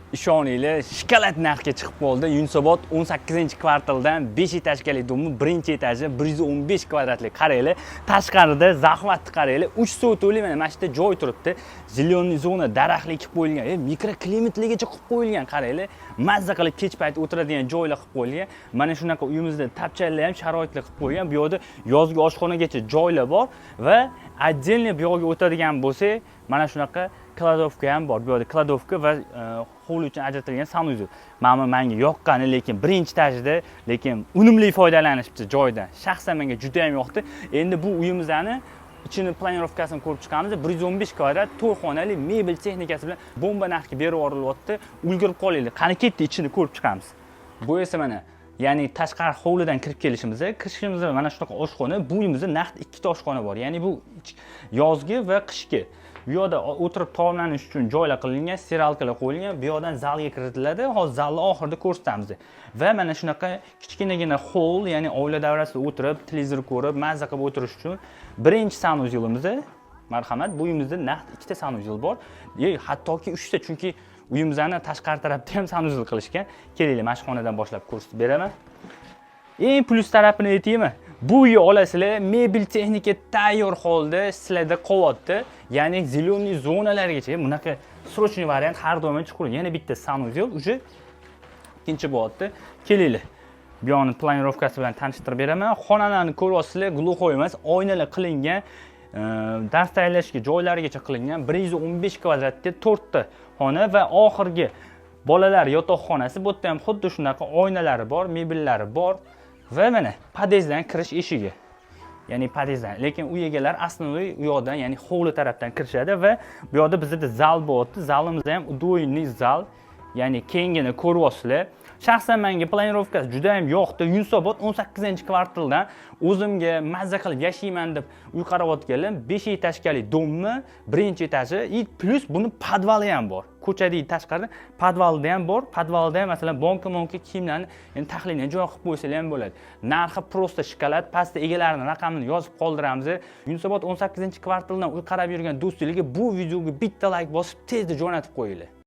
Ishoninglar, shokolad narxga chiqib qoldi. Yunusobod 18-kvartaldan 5 etajli domni, birinchi etaji 115 kvadratlik. Qaranglar, tashqarida zaxvatni qaranglar. 3 soat to'li mana bu yerda joy turibdi. Ziloniy zona, daraxtli qilib qo'yilgan, mikroklimatligicha qilib qo'yilgan. Qaranglar, mazza qilib kech payti o'tiradigan joylar qilib qo'yilgan. Mana shunaqa uyimizda tapchalar ham sharoitli qilib qo'ygan. Bu yerda yozgi oshxonagacha joylar bor va отдельно bu yerga o'tadigan bo'lsak, mana shunaqa kladovka ham bor. Bu yerda kladovka va hovli uchun ajratilgan sanuzel. Menga yoqqani, lekin birinchi etajda, lekin unumli foydalanishibdi joydan. Shaxsan menga juda ham yoqdi. Endi bu uyimizni ichini planirovkasini ko'rib chiqamiz. 115 kvadrat, 4 xonali mebel texnikasi bilan bomba narxga berib yuborilyapti. Ulgurib qolinglar. Qani ketdi, ichini ko'rib chiqamiz. Bu esa mana, ya'ni tashqari hovlidan kirishimizda mana shunaqa oshxona, bu uyimizda naqd ikkita oshxona bor. Ya'ni bu yozgi va qishki. Bu yerda o'tirib taomlanish uchun joylar qilingan, steralkalar qo'yilgan. Bu yerdan zalga kiritiladi. Hozir zalni oxirida ko'rsatamiz. Va mana shunaqa kichkinagina hol, ya'ni oila davrasida o'tirib, televizor ko'rib, mazza qilib o'tirish uchun birinchi sanuzelimiz. Marhamat, bu uyimizda naqd ikkita sanuzel bor. Hattoki 3 ta, chunki uyimizni tashqari tarafda ham sanuzel qilishgan. Kelinglar, mashxonadan boshlab ko'rsatib beraman. Eng plus tarafini aytaymi? Bu uyni olasizlar, mebel texnika tayyor holda sizlarda qolyapti. Ya'ni ziloniy zonalargacha bunaqa срочный variant har doim chiqarilgan. Yana bitta sanuzel уже ikkinchi bo'lyapti. Kelinglar. Bu yo'ni planirovkasi bilan tanishtirib beraman. Xonalarni ko'ryapsizlar, gluxoy emas, oynalar qilingan. Dars tayyorlashga joylarigacha qilingan. 115 kvadratga 4 ta xona va oxirgi bolalar yotoqxonasi. Bu yerda ham xuddi shunaqa oynalari bor, mebellari bor va mana podyezddan kirish eshigi. Ya'ni podyezddan, lekin uy egalari asosiy u yoqdan, ya'ni hovli tarafdan kirishadi va bu yoqda bizda zal bo'lyapti. Zalimizda ham udvoyniy zal, ya'ni kengini ko'ryapsizlar. Shaxsan menga planirovkasi juda ham yoqdi. Yunusobod 18-kvartaldan o'zimga mazza qilib yashayman deb uy qaratayotganlar 5 etajli domni, birinchi etaji, plus buni podvali ham bor. Ko'chadagi tashqarida podvalda ham bor. Podvalda ham masalan banka kiyimlarni taxlini joy qilib qo'ysalar ham bo'ladi. Narxi prosta shokolad, pastda egalarining raqamini yozib qoldiramiz. Yunusobod 18-kvartaldan uy qarab yurgan do'stlarga bu videoga bitta like bosib tezda jo'natib qo'yinglar.